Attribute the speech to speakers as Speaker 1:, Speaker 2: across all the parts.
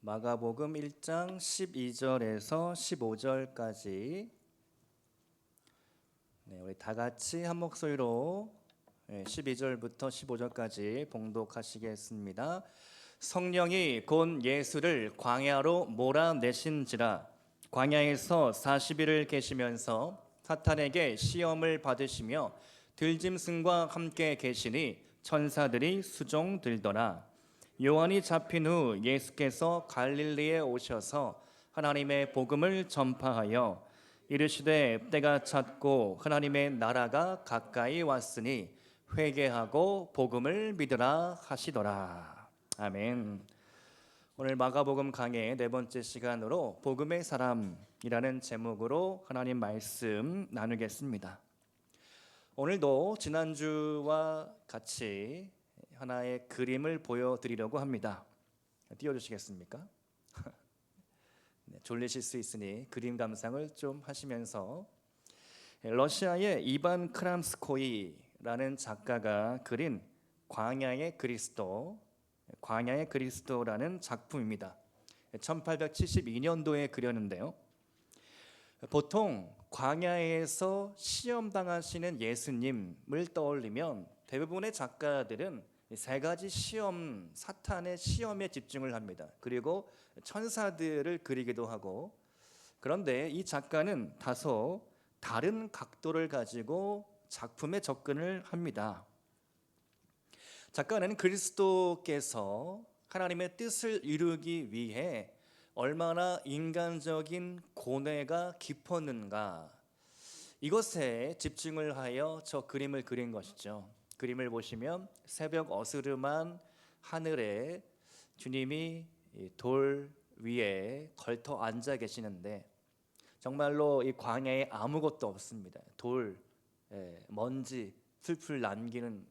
Speaker 1: 마가복음 1장 12절에서 15절까지 우리 다 같이 한 목소리로 12절부터 15절까지 봉독하시겠습니다. 성령이 곧 예수를 광야로 몰아내신지라. 광야에서 40일을 계시면서 사탄에게 시험을 받으시며 들짐승과 함께 계시니 천사들이 수종들더라. 요한이 잡힌 후 예수께서 갈릴리에 오셔서 하나님의 복음을 전파하여 이르시되 때가 찼고 하나님의 나라가 가까이 왔으니 회개하고 복음을 믿으라 하시더라. 아멘. 오늘 마가복음 강의 네 번째 시간으로 복음의 사람이라는 제목으로 하나님 말씀 나누겠습니다. 오늘도 지난주와 같이 하나의 그림을 보여드리려고 합니다. 띄워주시겠습니까? 졸리실 수 있으니 그림 감상을 좀 하시면서, 러시아의 이반 크람스코이라는 작가가 그린 광야의 그리스도라는 작품입니다. 1872년도에 그렸는데요. 보통 광야에서 시험당하시는 예수님을 떠올리면 대부분의 작가들은 세 가지 시험, 사탄의 시험에 집중을 합니다. 그리고 천사들을 그리기도 하고, 그런데 이 작가는 다소 다른 각도를 가지고 작품에 접근을 합니다. 작가는 그리스도께서 하나님의 뜻을 이루기 위해 얼마나 인간적인 고뇌가 깊었는가, 이것에 집중을 하여 저 그림을 그린 것이죠. 그림을 보시면 새벽 어스름한 하늘에 주님이 돌 위에 걸터 앉아 계시는데, 정말로 이 광야에 아무것도 없습니다. 돌, 먼지 풀풀 남기는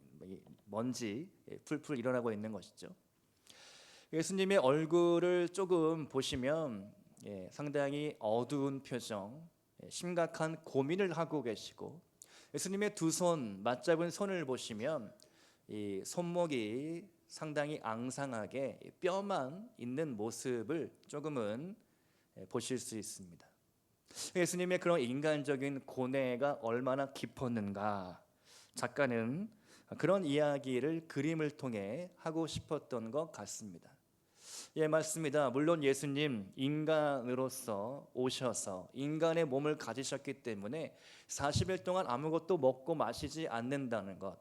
Speaker 1: 먼지 풀풀 일어나고 있는 것이죠. 예수님의 얼굴을 조금 보시면 상당히 어두운 표정, 심각한 고민을 하고 계시고, 예수님의 두 손, 맞잡은 손을 보시면 이 손목이 상당히 앙상하게 뼈만 있는 모습을 조금은 보실 수 있습니다. 예수님의 그런 인간적인 고뇌가 얼마나 깊었는가, 작가는 그런 이야기를 그림을 통해 하고 싶었던 것 같습니다. 맞습니다. 물론 예수님 인간으로서 오셔서 인간의 몸을 가지셨기 때문에 40일 동안 아무것도 먹고 마시지 않는다는 것,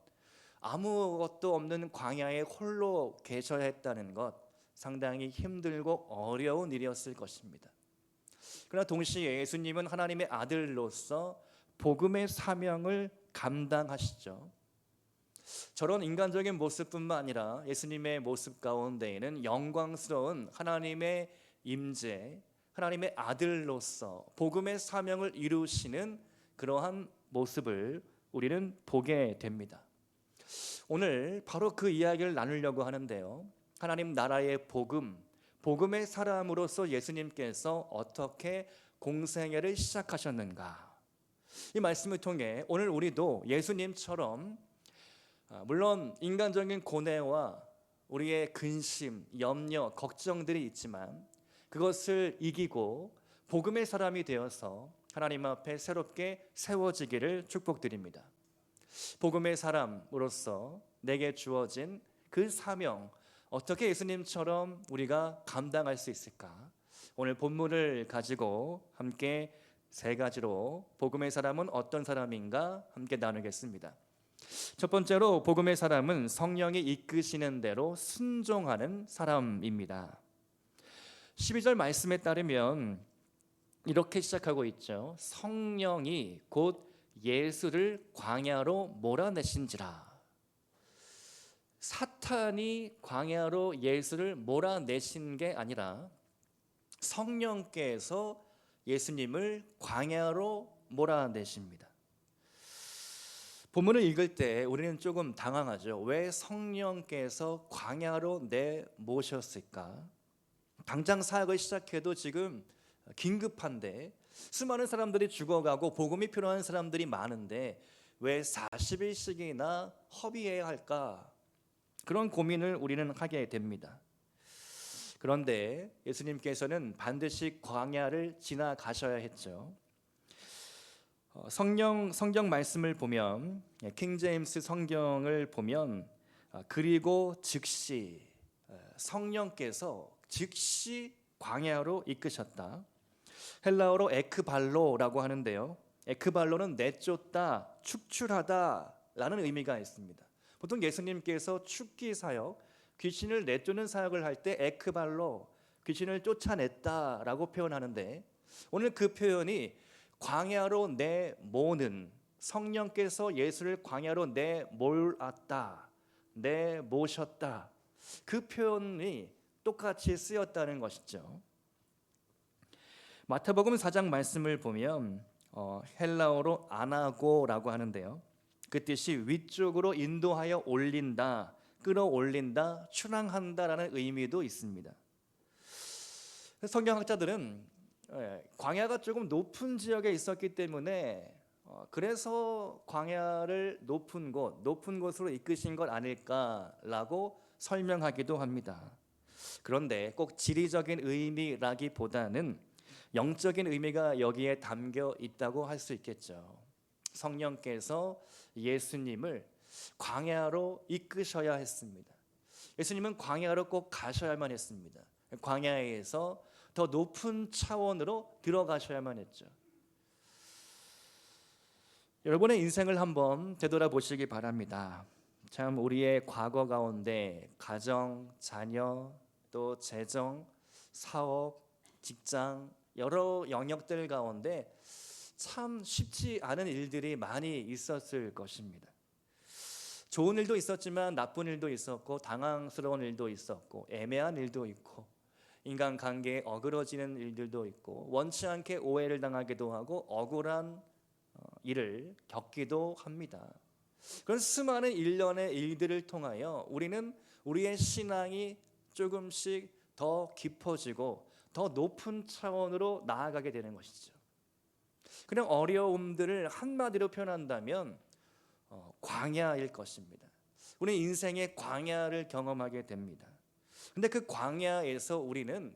Speaker 1: 아무것도 없는 광야에 홀로 계셔야 했다는 것, 상당히 힘들고 어려운 일이었을 것입니다. 그러나 동시에 예수님은 하나님의 아들로서 복음의 사명을 감당하시죠. 저런 인간적인 모습뿐만 아니라 예수님의 모습 가운데에는 영광스러운 하나님의 임재, 하나님의 아들로서 복음의 사명을 이루시는 그러한 모습을 우리는 보게 됩니다. 오늘 바로 그 이야기를 나누려고 하는데요. 하나님 나라의 복음의 사람으로서 예수님께서 어떻게 공생애를 시작하셨는가, 이 말씀을 통해 오늘 우리도 예수님처럼 물론 인간적인 고뇌와 우리의 근심, 염려, 걱정들이 있지만 그것을 이기고 복음의 사람이 되어서 하나님 앞에 새롭게 세워지기를 축복드립니다. 복음의 사람으로서 내게 주어진 그 사명, 어떻게 예수님처럼 우리가 감당할 수 있을까? 오늘 본문을 가지고 함께 세 가지로 복음의 사람은 어떤 사람인가 함께 나누겠습니다. 첫 번째로 복음의 사람은 성령이 이끄시는 대로 순종하는 사람입니다. 12절 말씀에 따르면 이렇게 시작하고 있죠. 성령이 곧 예수를 광야로 몰아내신지라. 사탄이 광야로 예수를 몰아내신 게 아니라 성령께서 예수님을 광야로 몰아내십니다. 본문을 읽을 때 우리는 조금 당황하죠. 왜 성령께서 광야로 내모셨을까? 당장 사역을 시작해도 지금 긴급한데, 수많은 사람들이 죽어가고 복음이 필요한 사람들이 많은데 왜 40일씩이나 허비해야 할까? 그런 고민을 우리는 하게 됩니다. 그런데 예수님께서는 반드시 광야를 지나가셔야 했죠. 성경 말씀을 보면, 킹제임스 성경을 보면 그리고 즉시, 성령께서 즉시 광야로 이끄셨다. 헬라어로 에크발로라고 하는데요, 에크발로는 내쫓다, 축출하다 라는 의미가 있습니다. 보통 예수님께서 축기 사역, 귀신을 내쫓는 사역을 할 때 에크발로, 귀신을 쫓아냈다라고 표현하는데, 오늘 그 표현이 광야로 내모는, 성령께서 예수를 광야로 내몰았다, 내모셨다, 그 표현이 똑같이 쓰였다는 것이죠. 마태복음 4장 말씀을 보면 헬라어로 아나고라고 하는데요, 그 뜻이 위쪽으로 인도하여 올린다, 끌어올린다, 출항한다라는 의미도 있습니다. 성경학자들은 광야가 조금 높은 지역에 있었기 때문에 그래서 광야를 높은 곳으로 이끄신 것 아닐까라고 설명하기도 합니다. 그런데 꼭 지리적인 의미라기보다는 영적인 의미가 여기에 담겨 있다고 할 수 있겠죠. 성령께서 예수님을 광야로 이끄셔야 했습니다. 예수님은 광야로 꼭 가셔야만 했습니다. 광야에서 더 높은 차원으로 들어가셔야만 했죠. 여러분의 인생을 한번 되돌아보시기 바랍니다. 참 우리의 과거 가운데 가정, 자녀, 또 재정, 사업, 직장, 여러 영역들 가운데 참 쉽지 않은 일들이 많이 있었을 것입니다. 좋은 일도 있었지만 나쁜 일도 있었고, 당황스러운 일도 있었고, 애매한 일도 있고, 인간관계에 어그러지는 일들도 있고, 원치 않게 오해를 당하기도 하고 억울한 일을 겪기도 합니다. 그런 수많은 일련의 일들을 통하여 우리는 우리의 신앙이 조금씩 더 깊어지고 더 높은 차원으로 나아가게 되는 것이죠. 그냥 어려움들을 한마디로 표현한다면 광야일 것입니다. 우리 인생의 광야를 경험하게 됩니다. 근데 그 광야에서 우리는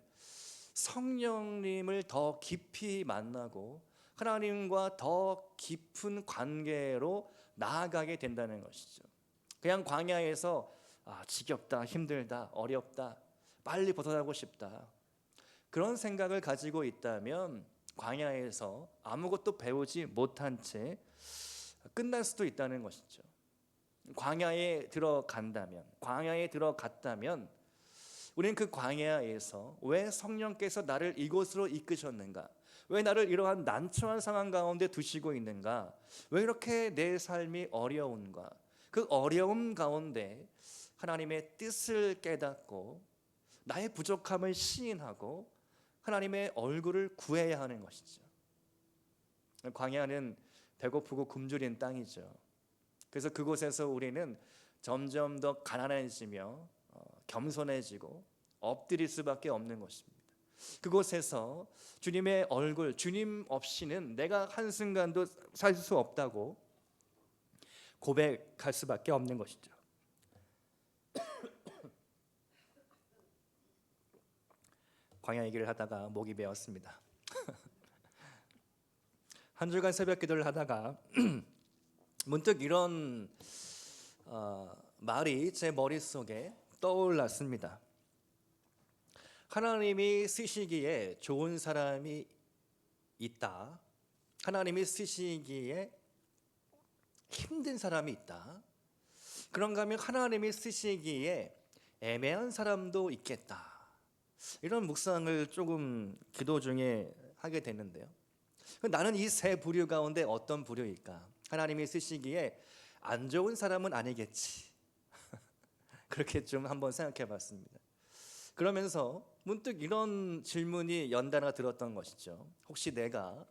Speaker 1: 성령님을 더 깊이 만나고 하나님과 더 깊은 관계로 나아가게 된다는 것이죠. 그냥 광야에서 지겹다, 힘들다, 어렵다, 빨리 벗어나고 싶다, 그런 생각을 가지고 있다면 광야에서 아무것도 배우지 못한 채 끝날 수도 있다는 것이죠. 광야에 들어갔다면 우리는 그 광야에서 왜 성령께서 나를 이곳으로 이끄셨는가, 왜 나를 이러한 난처한 상황 가운데 두시고 있는가, 왜 이렇게 내 삶이 어려운가, 그 어려움 가운데 하나님의 뜻을 깨닫고 나의 부족함을 시인하고 하나님의 얼굴을 구해야 하는 것이죠. 광야는 배고프고 굶주린 땅이죠. 그래서 그곳에서 우리는 점점 더 가난해지며 겸손해지고 엎드릴 수밖에 없는 것입니다. 그곳에서 주님의 얼굴, 주님 없이는 내가 한순간도 살 수 없다고 고백할 수밖에 없는 것이죠. 광야 얘기를 하다가 목이 메었습니다. 한 주간 새벽 기도를 하다가 문득 이런 말이 제 머릿속에 떠올랐습니다. 하나님이 쓰시기에 좋은 사람이 있다, 하나님이 쓰시기에 힘든 사람이 있다, 그런가 하면 하나님이 쓰시기에 애매한 사람도 있겠다, 이런 묵상을 조금 기도 중에 하게 됐는데요, 나는 이 세 부류 가운데 어떤 부류일까? 하나님이 쓰시기에 안 좋은 사람은 아니겠지. 그렇게 좀 한번 생각해 봤습니다. 그러면서 문득 이런 질문이 연달아 들었던 것이죠. 혹시 내가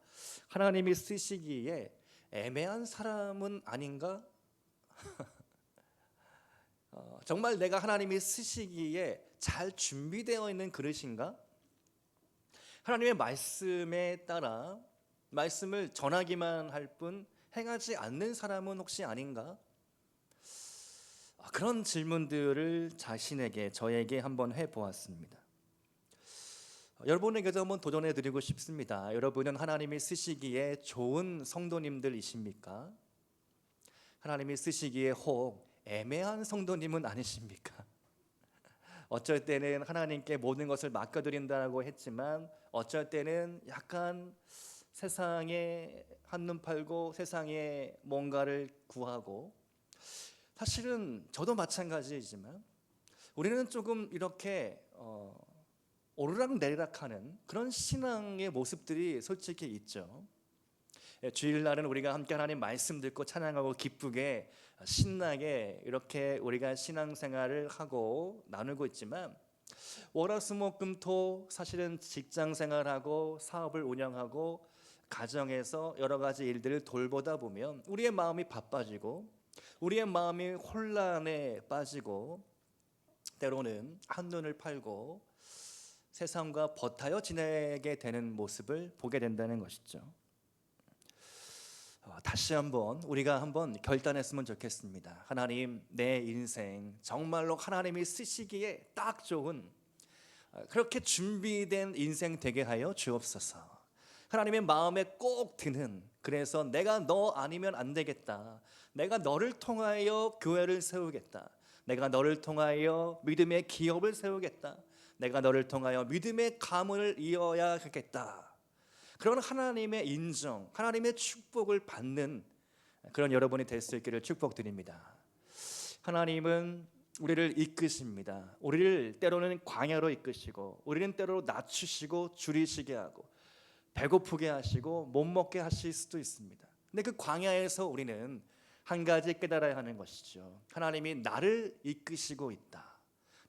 Speaker 1: 하나님이 쓰시기에 애매한 사람은 아닌가? 정말 내가 하나님이 쓰시기에 잘 준비되어 있는 그릇인가? 하나님의 말씀에 따라 말씀을 전하기만 할 뿐 행하지 않는 사람은 혹시 아닌가? 그런 질문들을 저에게 한번 해보았습니다. 여러분에게도 한번 도전해 드리고 싶습니다. 여러분은 하나님이 쓰시기에 좋은 성도님들이십니까? 하나님이 쓰시기에 혹 애매한 성도님은 아니십니까? 어쩔 때는 하나님께 모든 것을 맡겨드린다고 했지만 어쩔 때는 약간 세상에 한눈 팔고 세상에 뭔가를 구하고, 사실은 저도 마찬가지이지만 우리는 조금 이렇게 오르락내리락하는 그런 신앙의 모습들이 솔직히 있죠. 주일날은 우리가 함께 하나님 말씀 듣고 찬양하고 기쁘게 신나게 이렇게 우리가 신앙생활을 하고 나누고 있지만, 월화수목금토 사실은 직장생활하고 사업을 운영하고 가정에서 여러 가지 일들을 돌보다 보면 우리의 마음이 바빠지고 우리의 마음이 혼란에 빠지고 때로는 한눈을 팔고 세상과 버타여 지내게 되는 모습을 보게 된다는 것이죠. 다시 한번 우리가 한번 결단했으면 좋겠습니다. 하나님, 내 인생 정말로 하나님이 쓰시기에 딱 좋은 그렇게 준비된 인생 되게 하여 주옵소서. 하나님의 마음에 꼭 드는, 그래서 내가 너 아니면 안 되겠다, 내가 너를 통하여 교회를 세우겠다, 내가 너를 통하여 믿음의 기업을 세우겠다, 내가 너를 통하여 믿음의 가문을 이어야 하겠다, 그런 하나님의 인정, 하나님의 축복을 받는 그런 여러분이 될 수 있기를 축복드립니다. 하나님은 우리를 이끄십니다. 우리를 때로는 광야로 이끄시고 우리는 때로 낮추시고 줄이시게 하고 배고프게 하시고 못 먹게 하실 수도 있습니다. 근데 그 광야에서 우리는 한 가지 깨달아야 하는 것이죠. 하나님이 나를 이끄시고 있다.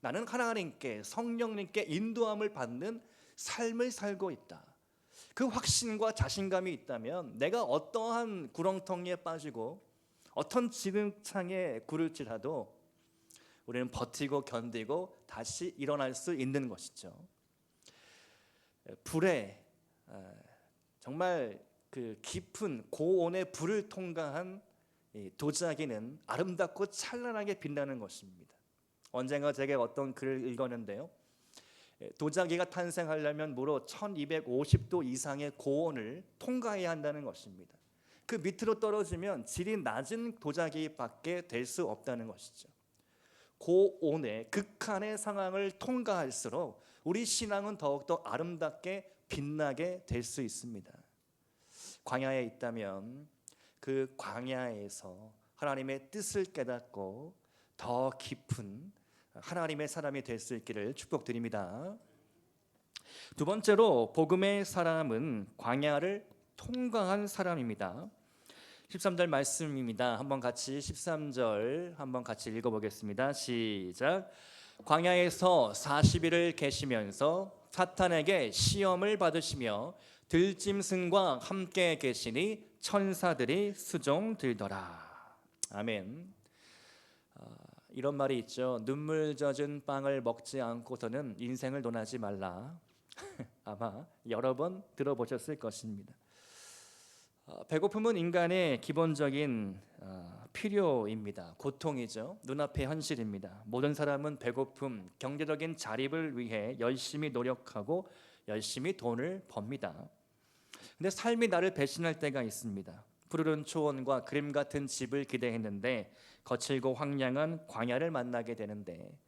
Speaker 1: 나는 하나님께, 성령님께 인도함을 받는 삶을 살고 있다. 그 확신과 자신감이 있다면 내가 어떠한 구렁텅이에 빠지고 어떤 지름창에 굴을지라도 우리는 버티고 견디고 다시 일어날 수 있는 것이죠. 불에 정말 그 깊은 고온의 불을 통과한 도자기는 아름답고 찬란하게 빛나는 것입니다. 언젠가 제가 어떤 글을 읽었는데요, 도자기가 탄생하려면 무려 1250도 이상의 고온을 통과해야 한다는 것입니다. 그 밑으로 떨어지면 질이 낮은 도자기밖에 될 수 없다는 것이죠. 고온의 극한의 상황을 통과할수록 우리 신앙은 더욱더 아름답게 빛나게 될 수 있습니다. 광야에 있다면 그 광야에서 하나님의 뜻을 깨닫고 더 깊은 하나님의 사람이 될 수 있기를 축복드립니다. 두 번째로 복음의 사람은 광야를 통과한 사람입니다. 13절 말씀입니다. 한번 같이 13절 한번 같이 읽어보겠습니다. 시작. 광야에서 40일을 계시면서 사탄에게 시험을 받으시며 들짐승과 함께 계시니 천사들이 수종 들더라. 아멘. 이런 말이 있죠. 눈물 젖은 빵을 먹지 않고서는 인생을 논하지 말라. 아마 여러 번 들어보셨을 것입니다. 배고픔은 인간의 기본적인 필요입니다. 고통이죠. 눈앞의 현실입니다. 모든 사람은 배고픔, 경제적인 자립을 위해 열심히 노력하고 열심히 돈을 법니다. 근데 삶이 나를 배신할 때가 있습니다. 푸르른 초원과 그림 같은 집을 기대했는데 거칠고 황량한 광야를 만나게 되는데,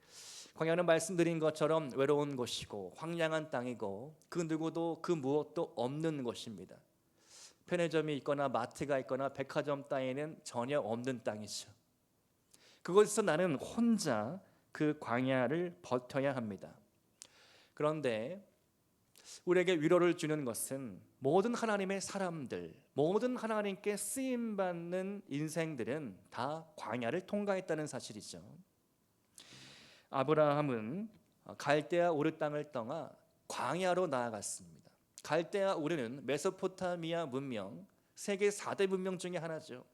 Speaker 1: 광야는 말씀드린 것처럼 외로운 곳이고 황량한 땅이고 그 누구도 그 무엇도 없는 곳입니다. 편의점이 있거나 마트가 있거나 백화점 따위는 전혀 없는 땅이죠. 그곳에서 나는 혼자 그 광야를 버텨야 합니다. 그런데 우리에게 위로를 주는 것은 모든 하나님의 사람들, 모든 하나님께 쓰임받는 인생들은 다 광야를 통과했다는 사실이죠. 아브라함은 갈대아 우르 땅을 떠나 광야로 나아갔습니다. 갈대아 우르는 메소포타미아 문명, 세계 4대 문명 중에 하나죠.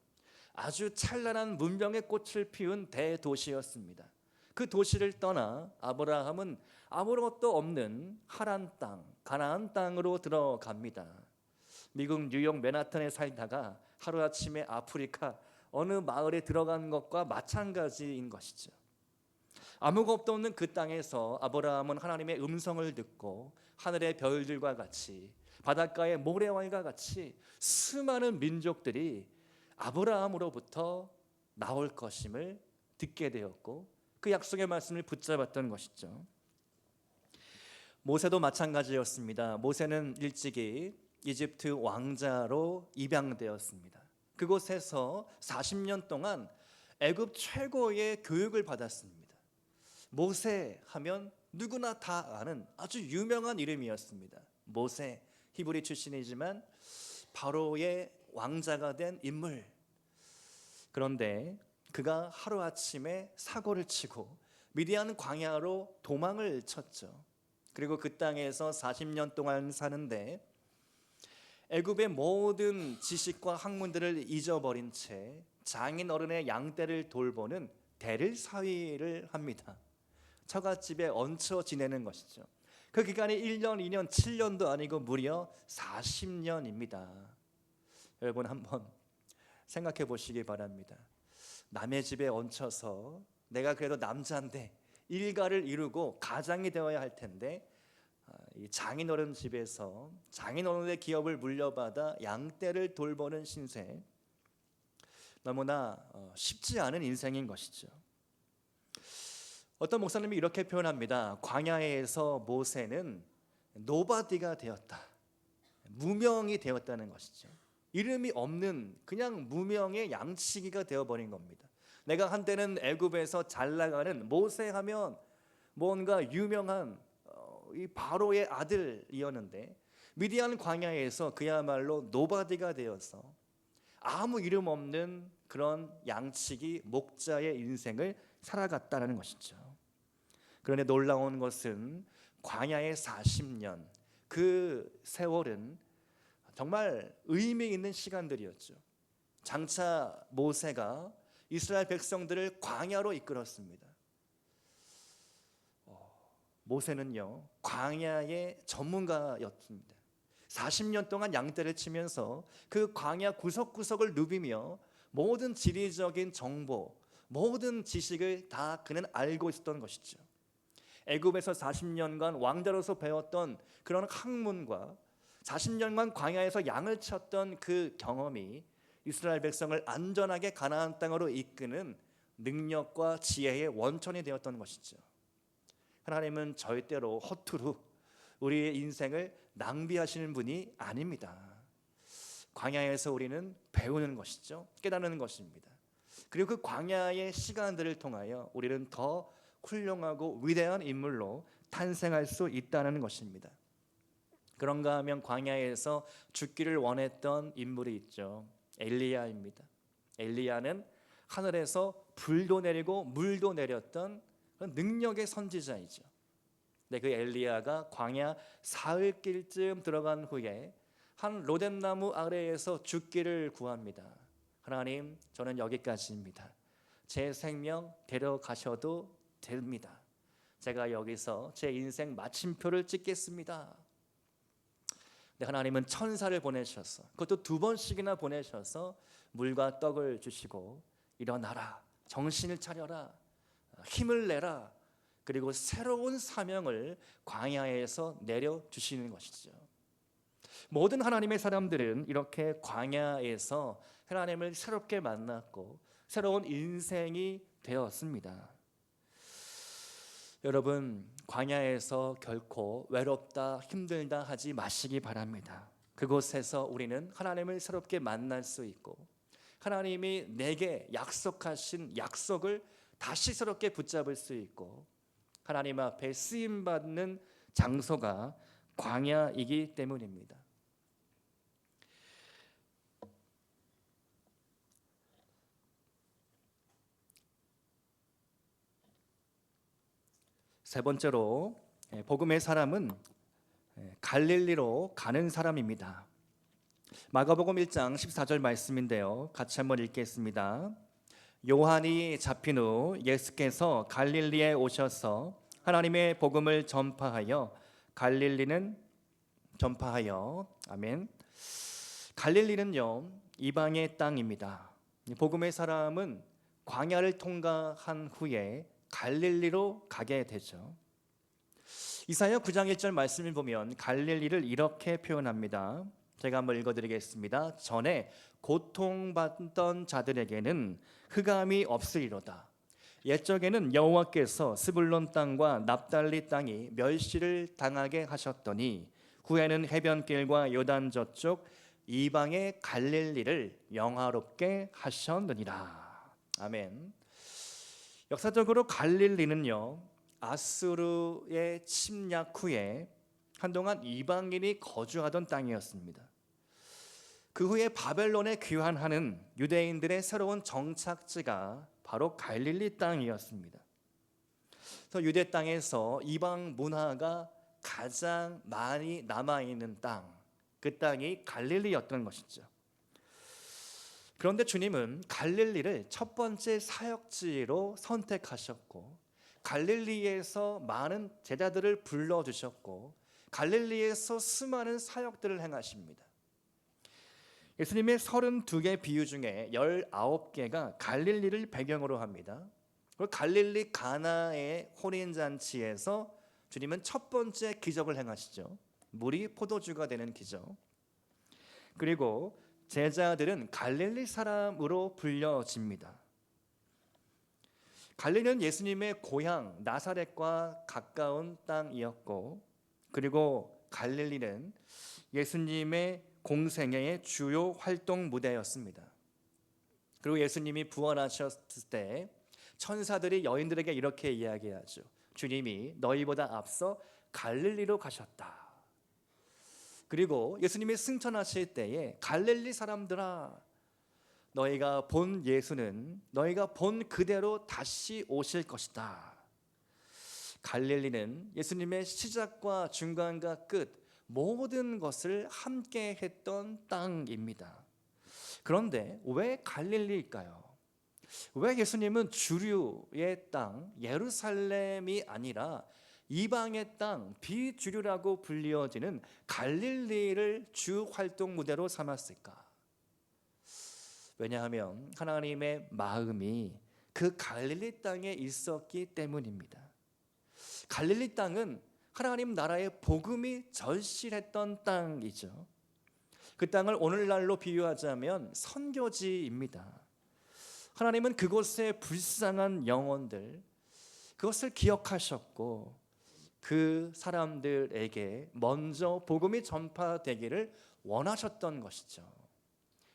Speaker 1: 아주 찬란한 문명의 꽃을 피운 대도시였습니다. 그 도시를 떠나 아브라함은 아무것도 없는 하란 땅, 가나안 땅으로 들어갑니다. 미국 뉴욕 맨하탄에 살다가 하루아침에 아프리카 어느 마을에 들어간 것과 마찬가지인 것이죠. 아무것도 없는 그 땅에서 아브라함은 하나님의 음성을 듣고 하늘의 별들과 같이 바닷가의 모래알과 같이 수많은 민족들이 아브라함으로부터 나올 것임을 듣게 되었고 그 약속의 말씀을 붙잡았던 것이죠. 모세도 마찬가지였습니다. 모세는 일찍이 이집트 왕자로 입양되었습니다. 그곳에서 40년 동안 애굽 최고의 교육을 받았습니다. 모세 하면 누구나 다 아는 아주 유명한 이름이었습니다. 모세, 히브리 출신이지만 바로의 왕자가 된 인물. 그런데 그가 하루아침에 사고를 치고 미디안 광야로 도망을 쳤죠. 그리고 그 땅에서 40년 동안 사는데 애굽의 모든 지식과 학문들을 잊어버린 채 장인 어른의 양떼를 돌보는 대를 사위를 합니다. 처갓집에 얹혀 지내는 것이죠. 그 기간이 1년, 2년, 7년도 아니고 무려 40년입니다. 여러분 한번 생각해 보시기 바랍니다. 남의 집에 얹혀서 내가 그래도 남자인데 일가를 이루고 가장이 되어야 할 텐데 이 장인어른 집에서 장인어른의 기업을 물려받아 양떼를 돌보는 신세, 너무나 쉽지 않은 인생인 것이죠. 어떤 목사님이 이렇게 표현합니다. 광야에서 모세는 노바디가 되었다, 무명이 되었다는 것이죠. 이름이 없는 그냥 무명의 양치기가 되어버린 겁니다. 내가 한때는 애굽에서 잘 나가는 모세하면 뭔가 유명한 이 바로의 아들이었는데 미디안 광야에서 그야말로 노바디가 되어서 아무 이름 없는 그런 양치기 목자의 인생을 살아갔다는 것이죠. 그런데 놀라운 것은 광야의 40년, 그 세월은 정말 의미 있는 시간들이었죠. 장차 모세가 이스라엘 백성들을 광야로 이끌었습니다. 모세는요, 광야의 전문가였습니다. 40년 동안 양떼를 치면서 그 광야 구석구석을 누비며 모든 지리적인 정보, 모든 지식을 다 그는 알고 있었던 것이죠. 애굽에서 40년간 왕자로서 배웠던 그런 학문과 40년간 광야에서 양을 쳤던 그 경험이 이스라엘 백성을 안전하게 가나안 땅으로 이끄는 능력과 지혜의 원천이 되었던 것이죠. 하나님은 절대로 허투루 우리의 인생을 낭비하시는 분이 아닙니다. 광야에서 우리는 배우는 것이죠. 깨닫는 것입니다. 그리고 그 광야의 시간들을 통하여 우리는 더 훌륭하고 위대한 인물로 탄생할 수 있다는 것입니다. 그런가 하면 광야에서 죽기를 원했던 인물이 있죠. 엘리야입니다. 엘리야는 하늘에서 불도 내리고 물도 내렸던 능력의 선지자이죠. 근데 그 엘리야가 광야 사흘길쯤 들어간 후에 한 로뎀나무 아래에서 죽기를 구합니다. 하나님, 저는 여기까지입니다. 제 생명 데려가셔도 됩니다. 제가 여기서 제 인생 마침표를 찍겠습니다. 근데 하나님은 천사를 보내셔서, 그것도 2번씩이나 보내셔서 물과 떡을 주시고 일어나라, 정신을 차려라, 힘을 내라, 그리고 새로운 사명을 광야에서 내려주시는 것이죠. 모든 하나님의 사람들은 이렇게 광야에서 하나님을 새롭게 만났고 새로운 인생이 되었습니다. 여러분, 광야에서 결코 외롭다, 힘들다 하지 마시기 바랍니다. 그곳에서 우리는 하나님을 새롭게 만날 수 있고 하나님이 내게 약속하신 약속을 다시 새롭게 붙잡을 수 있고 하나님 앞에 쓰임받는 장소가 광야이기 때문입니다. 세 번째로 복음의 사람은 갈릴리로 가는 사람입니다. 마가복음 1장 14절 말씀인데요, 같이 한번 읽겠습니다. 요한이 잡힌 후 예수께서 갈릴리에 오셔서 하나님의 복음을 전파하여 아멘. 갈릴리는요, 이방의 땅입니다. 복음의 사람은 광야를 통과한 후에 갈릴리로 가게 되죠. 이사야 9장 1절 말씀을 보면 갈릴리를 이렇게 표현합니다. 제가 한번 읽어드리겠습니다. 전에 고통받던 자들에게는 흑암이 없으리로다. 옛적에는 여호와께서 스불론 땅과 납달리 땅이 멸시를 당하게 하셨더니 후에는 해변길과 요단 저쪽 이방의 갈릴리를 영화롭게 하셨느니라. 아멘. 역사적으로 갈릴리는요, 아수르의 침략 후에 한동안 이방인이 거주하던 땅이었습니다. 그 후에 바벨론에 귀환하는 유대인들의 새로운 정착지가 바로 갈릴리 땅이었습니다. 그래서 유대 땅에서 이방 문화가 가장 많이 남아있는 땅, 그 땅이 갈릴리였던 것이죠. 그런데 주님은 갈릴리를 첫 번째 사역지로 선택하셨고 갈릴리에서 많은 제자들을 불러주셨고 갈릴리에서 수많은 사역들을 행하십니다. 예수님의 32개 비유 중에 19개가 갈릴리를 배경으로 합니다. 그리고 갈릴리 가나의 혼인잔치에서 주님은 첫 번째 기적을 행하시죠. 물이 포도주가 되는 기적. 그리고 제자들은 갈릴리 사람으로 불려집니다. 갈릴리는 예수님의 고향 나사렛과 가까운 땅이었고, 그리고 갈릴리는 예수님의 공생애의 주요 활동 무대였습니다. 그리고 예수님이 부활하셨을 때 천사들이 여인들에게 이렇게 이야기하죠. 주님이 너희보다 앞서 갈릴리로 가셨다. 그리고 예수님이 승천하실 때에 갈릴리 사람들아, 너희가 본 예수는 너희가 본 그대로 다시 오실 것이다. 갈릴리는 예수님의 시작과 중간과 끝 모든 것을 함께 했던 땅입니다. 그런데 왜 갈릴리일까요? 왜 예수님은 주류의 땅 예루살렘이 아니라 이방의 땅 비주류라고 불리어지는 갈릴리를 주 활동 무대로 삼았을까? 왜냐하면 하나님의 마음이 그 갈릴리 땅에 있었기 때문입니다. 갈릴리 땅은 하나님 나라의 복음이 절실했던 땅이죠. 그 땅을 오늘날로 비유하자면 선교지입니다. 하나님은 그곳의 불쌍한 영혼들, 그것을 기억하셨고 그 사람들에게 먼저 복음이 전파되기를 원하셨던 것이죠.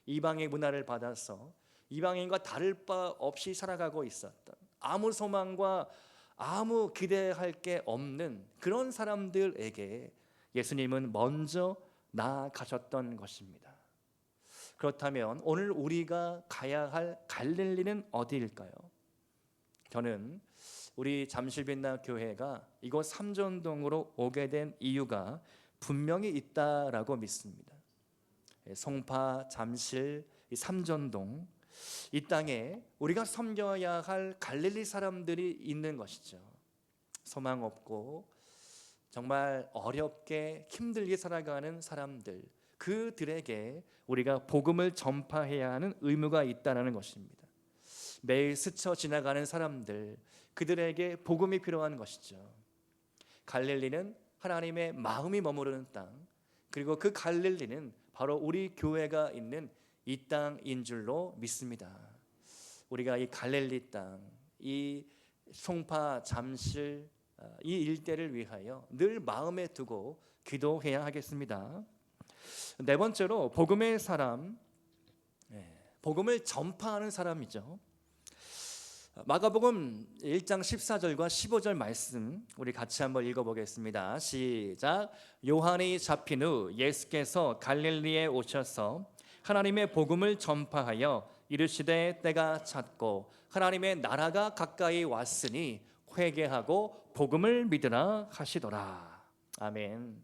Speaker 1: 이방의 문화를 받아서 이방인과 다를 바 없이 살아가고 있었던, 아무 소망과 아무 기대할 게 없는 그런 사람들에게 예수님은 먼저 나아가셨던 것입니다. 그렇다면 오늘 우리가 가야 할 갈릴리는 어디일까요? 저는 우리 잠실빛나 교회가 이곳 삼전동으로 오게 된 이유가 분명히 있다라고 믿습니다. 송파, 잠실, 이 삼전동, 이 땅에 우리가 섬겨야 할 갈릴리 사람들이 있는 것이죠. 소망 없고 정말 어렵게 힘들게 살아가는 사람들, 그들에게 우리가 복음을 전파해야 하는 의무가 있다는 것입니다. 매일 스쳐 지나가는 사람들, 그들에게 복음이 필요한 것이죠. 갈릴리는 하나님의 마음이 머무르는 땅, 그리고 그 갈릴리는 바로 우리 교회가 있는 이 땅인 줄로 믿습니다. 우리가 이 갈릴리 땅, 이 송파, 잠실, 이 일대를 위하여 늘 마음에 두고 기도해야 하겠습니다. 네 번째로 복음의 사람, 복음을 전파하는 사람이죠. 마가복음 1장 14절과 15절 말씀 우리 같이 한번 읽어보겠습니다. 시작. 요한이 잡힌 후 예수께서 갈릴리에 오셔서 하나님의 복음을 전파하여 이르시되 때가 찼고 하나님의 나라가 가까이 왔으니 회개하고 복음을 믿으라 하시더라. 아멘.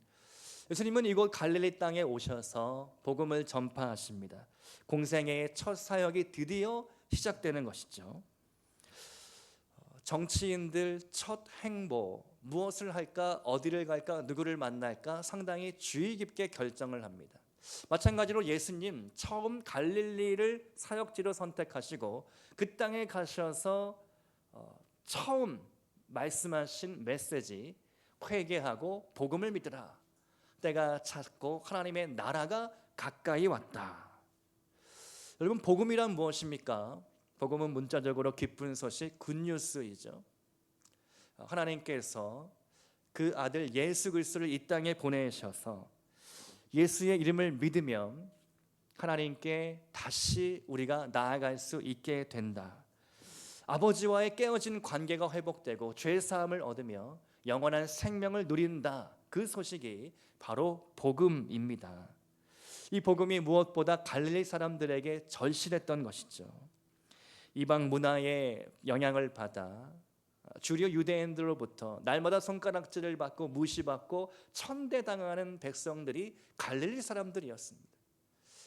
Speaker 1: 예수님은 이곳 갈릴리 땅에 오셔서 복음을 전파하십니다. 공생애의 첫 사역이 드디어 시작되는 것이죠. 정치인들 첫 행보, 무엇을 할까, 어디를 갈까, 누구를 만날까 상당히 주의 깊게 결정을 합니다. 마찬가지로 예수님 처음 갈릴리를 사역지로 선택하시고 그 땅에 가셔서 처음 말씀하신 메시지, 회개하고 복음을 믿으라. 때가 찼고 하나님의 나라가 가까이 왔다. 여러분, 복음이란 무엇입니까? 복음은 문자적으로 기쁜 소식, 굿뉴스이죠. 하나님께서 그 아들 예수 그리스도를 이 땅에 보내셔서 예수의 이름을 믿으면 하나님께 다시 우리가 나아갈 수 있게 된다. 아버지와의 깨어진 관계가 회복되고 죄 사함을 얻으며 영원한 생명을 누린다. 그 소식이 바로 복음입니다. 이 복음이 무엇보다 갈릴리 사람들에게 절실했던 것이죠. 이방 문화의 영향을 받아 주류 유대인들로부터 날마다 손가락질을 받고 무시받고 천대당하는 백성들이 갈릴리 사람들이었습니다.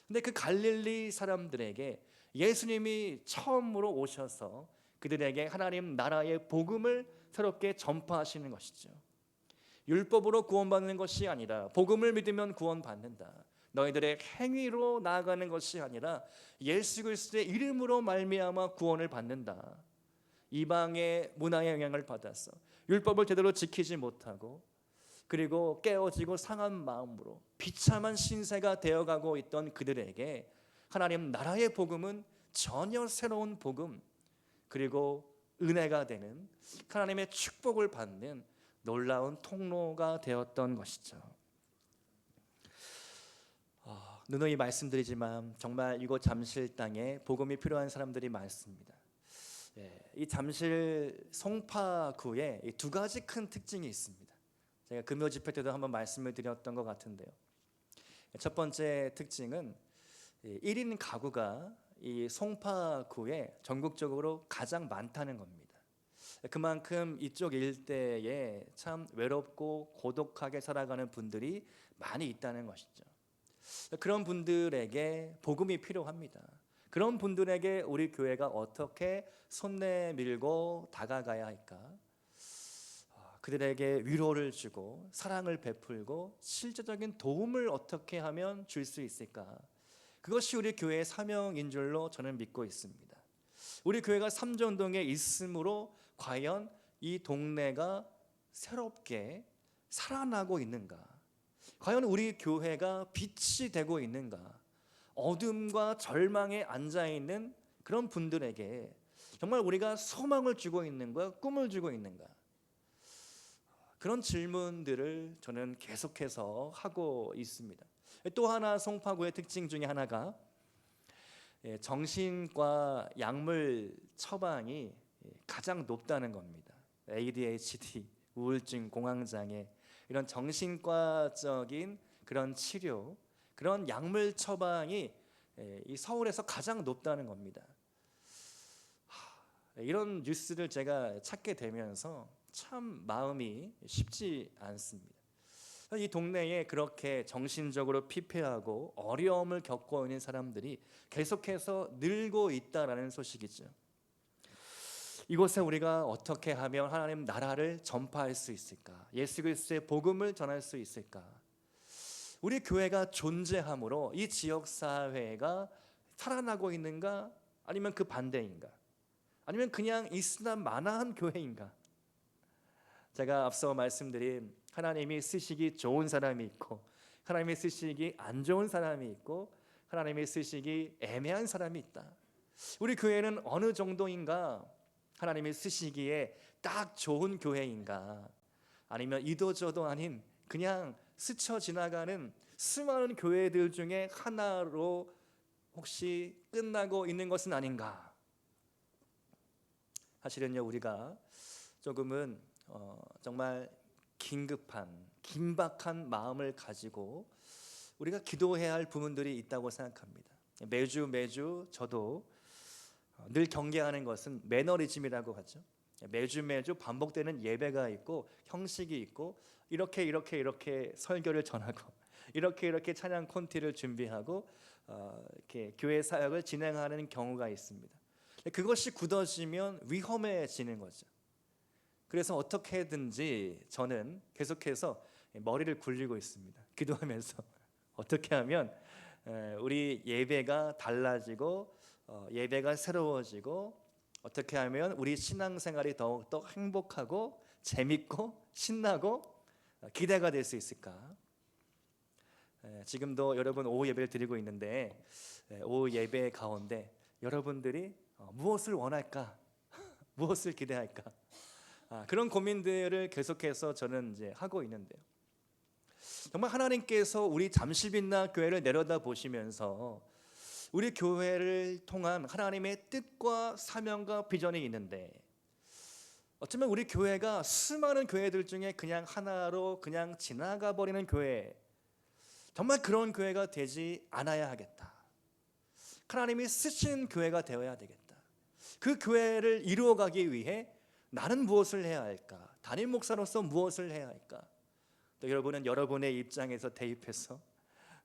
Speaker 1: 근데 그 갈릴리 사람들에게 예수님이 처음으로 오셔서 그들에게 하나님 나라의 복음을 새롭게 전파하시는 것이죠. 율법으로 구원받는 것이 아니라 복음을 믿으면 구원받는다. 너희들의 행위로 나아가는 것이 아니라 예수 그리스도의 이름으로 말미암아 구원을 받는다. 이방의 문화의 영향을 받아서 율법을 제대로 지키지 못하고 그리고 깨어지고 상한 마음으로 비참한 신세가 되어가고 있던 그들에게 하나님 나라의 복음은 전혀 새로운 복음, 그리고 은혜가 되는 하나님의 축복을 받는 놀라운 통로가 되었던 것이죠. 누누이 말씀드리지만 정말 이곳 잠실 땅에 복음이 필요한 사람들이 많습니다. 이 잠실 송파구에 두 가지 큰 특징이 있습니다. 제가 금요 집회 때도 한번 말씀을 드렸던 것 같은데요. 첫 번째 특징은 1인 가구가 이 송파구에 전국적으로 가장 많다는 겁니다. 그만큼 이쪽 일대에 참 외롭고 고독하게 살아가는 분들이 많이 있다는 것이죠. 그런 분들에게 복음이 필요합니다. 그런 분들에게 우리 교회가 어떻게 손 내밀고 다가가야 할까? 그들에게 위로를 주고 사랑을 베풀고 실제적인 도움을 어떻게 하면 줄 수 있을까? 그것이 우리 교회의 사명인 줄로 저는 믿고 있습니다. 우리 교회가 삼전동에 있으므로 과연 이 동네가 새롭게 살아나고 있는가? 과연 우리 교회가 빛이 되고 있는가? 어둠과 절망에 앉아있는 그런 분들에게 정말 우리가 소망을 주고 있는가? 꿈을 주고 있는가? 그런 질문들을 저는 계속해서 하고 있습니다. 또 하나 송파구의 특징 중에 하나가 정신과 약물 처방이 가장 높다는 겁니다. ADHD, 우울증, 공황장애 이런 정신과적인 그런 치료, 그런 약물 처방이 이 서울에서 가장 높다는 겁니다. 이런 뉴스를 제가 찾게 되면서 참 마음이 쉽지 않습니다. 이 동네에 그렇게 정신적으로 피폐하고 어려움을 겪고 있는 사람들이 계속해서 늘고 있다라는 소식이죠. 이곳에 우리가 어떻게 하면 하나님 나라를 전파할 수 있을까? 예수 그리스도의 복음을 전할 수 있을까? 우리 교회가 존재함으로 이 지역 사회가 살아나고 있는가? 아니면 그 반대인가? 아니면 그냥 이슬람 만화한 교회인가? 제가 앞서 말씀드린 하나님이 쓰시기 좋은 사람이 있고 하나님이 쓰시기 안 좋은 사람이 있고 하나님이 쓰시기 애매한 사람이 있다. 우리 교회는 어느 정도인가? 하나님이 쓰시기에 딱 좋은 교회인가? 아니면 이도저도 아닌 그냥 스쳐 지나가는 수많은 교회들 중에 하나로 혹시 끝나고 있는 것은 아닌가? 사실은요, 우리가 조금은 정말 긴박한 마음을 가지고 우리가 기도해야 할 부분들이 있다고 생각합니다. 매주 저도 늘 경계하는 것은 매너리즘이라고 하죠. 매주 반복되는 예배가 있고 형식이 있고 이렇게 설교를 전하고 이렇게 찬양 콘티를 준비하고 이렇게 교회 사역을 진행하는 경우가 있습니다. 그것이 굳어지면 위험해지는 거죠. 그래서 어떻게든지 저는 계속해서 머리를 굴리고 있습니다. 기도하면서 어떻게 하면 우리 예배가 달라지고 예배가 새로워지고 어떻게 하면 우리 신앙생활이 더욱더 행복하고 재밌고 신나고 기대가 될 수 있을까? 지금도 여러분 오후 예배를 드리고 있는데 오후 예배 가운데 여러분들이 무엇을 원할까? 무엇을 기대할까? 그런 고민들을 계속해서 저는 이제 하고 있는데요. 정말 하나님께서 우리 잠실빛나 교회를 내려다 보시면서 우리 교회를 통한 하나님의 뜻과 사명과 비전이 있는데 어쩌면 우리 교회가 수많은 교회들 중에 그냥 하나로 그냥 지나가 버리는 교회, 정말 그런 교회가 되지 않아야 하겠다. 하나님이 쓰시는 교회가 되어야 되겠다. 그 교회를 이루어가기 위해 나는 무엇을 해야 할까? 담임 목사로서 무엇을 해야 할까? 또 여러분은 여러분의 입장에서 대입해서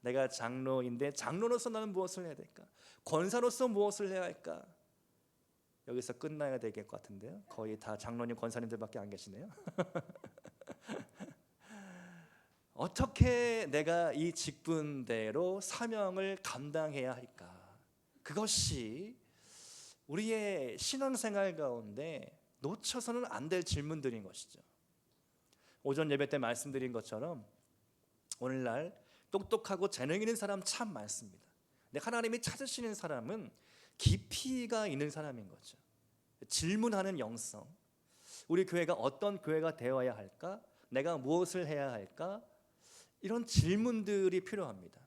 Speaker 1: 내가 장로인데 장로로서 나는 무엇을 해야 될까? 권사로서 무엇을 해야 할까? 여기서 끝나야 될 것 같은데요. 거의 다 장로님, 권사님들밖에 안 계시네요. 어떻게 내가 이 직분대로 사명을 감당해야 할까? 그것이 우리의 신앙생활 가운데 놓쳐서는 안 될 질문들인 것이죠. 오전 예배 때 말씀드린 것처럼 오늘날 똑똑하고 재능 있는 사람 참 많습니다. 근데 하나님이 찾으시는 사람은 깊이가 있는 사람인 거죠. 질문하는 영성. 우리 교회가 어떤 교회가 되어야 할까? 내가 무엇을 해야 할까? 이런 질문들이 필요합니다.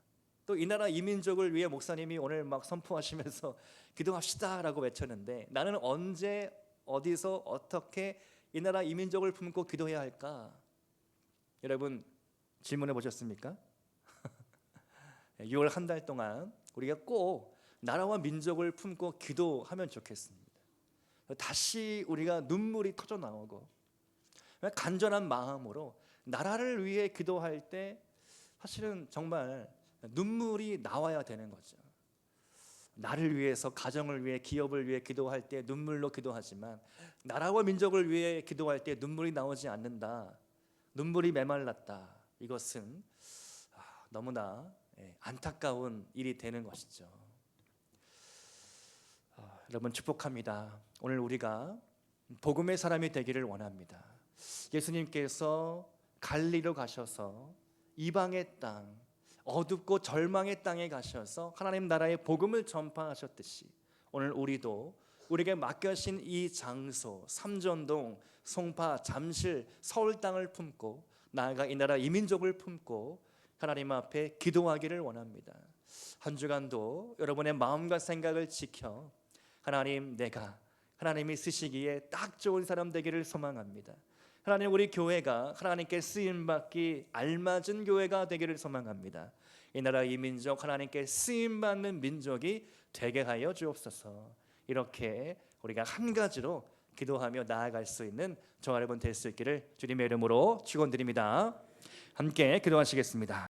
Speaker 1: 또 이 나라 이 민족을 위해 목사님이 오늘 막 선포하시면서 기도합시다라고 외쳤는데 나는 언제 어디서 어떻게 이 나라 이 민족을 품고 기도해야 할까? 여러분 질문해 보셨습니까? 6월 한 달 동안 우리가 꼭 나라와 민족을 품고 기도하면 좋겠습니다. 다시 우리가 눈물이 터져 나오고 간절한 마음으로 나라를 위해 기도할 때 사실은 정말 눈물이 나와야 되는 거죠. 나를 위해서, 가정을 위해, 기업을 위해 기도할 때 눈물로 기도하지만 나라와 민족을 위해 기도할 때 눈물이 나오지 않는다. 눈물이 메말랐다. 이것은 너무나 안타까운 일이 되는 것이죠. 여러분 축복합니다. 오늘 우리가 복음의 사람이 되기를 원합니다. 예수님께서 갈리로 가셔서 이방의 땅, 어둡고 절망의 땅에 가셔서 하나님 나라의 복음을 전파하셨듯이 오늘 우리도 우리에게 맡겨진 이 장소 삼전동, 송파, 잠실, 서울 땅을 품고 나아가 이 나라 이 민족을 품고 하나님 앞에 기도하기를 원합니다. 한 주간도 여러분의 마음과 생각을 지켜 하나님, 내가 하나님이 쓰시기에 딱 좋은 사람 되기를 소망합니다. 하나님, 우리 교회가 하나님께 쓰임받기 알맞은 교회가 되기를 소망합니다. 이 나라 이 민족 하나님께 쓰임받는 민족이 되게 하여 주옵소서. 이렇게 우리가 한 가지로 기도하며 나아갈 수 있는 저와 여러분 될 수 있기를 주님의 이름으로 축원드립니다. 함께 기도하시겠습니다.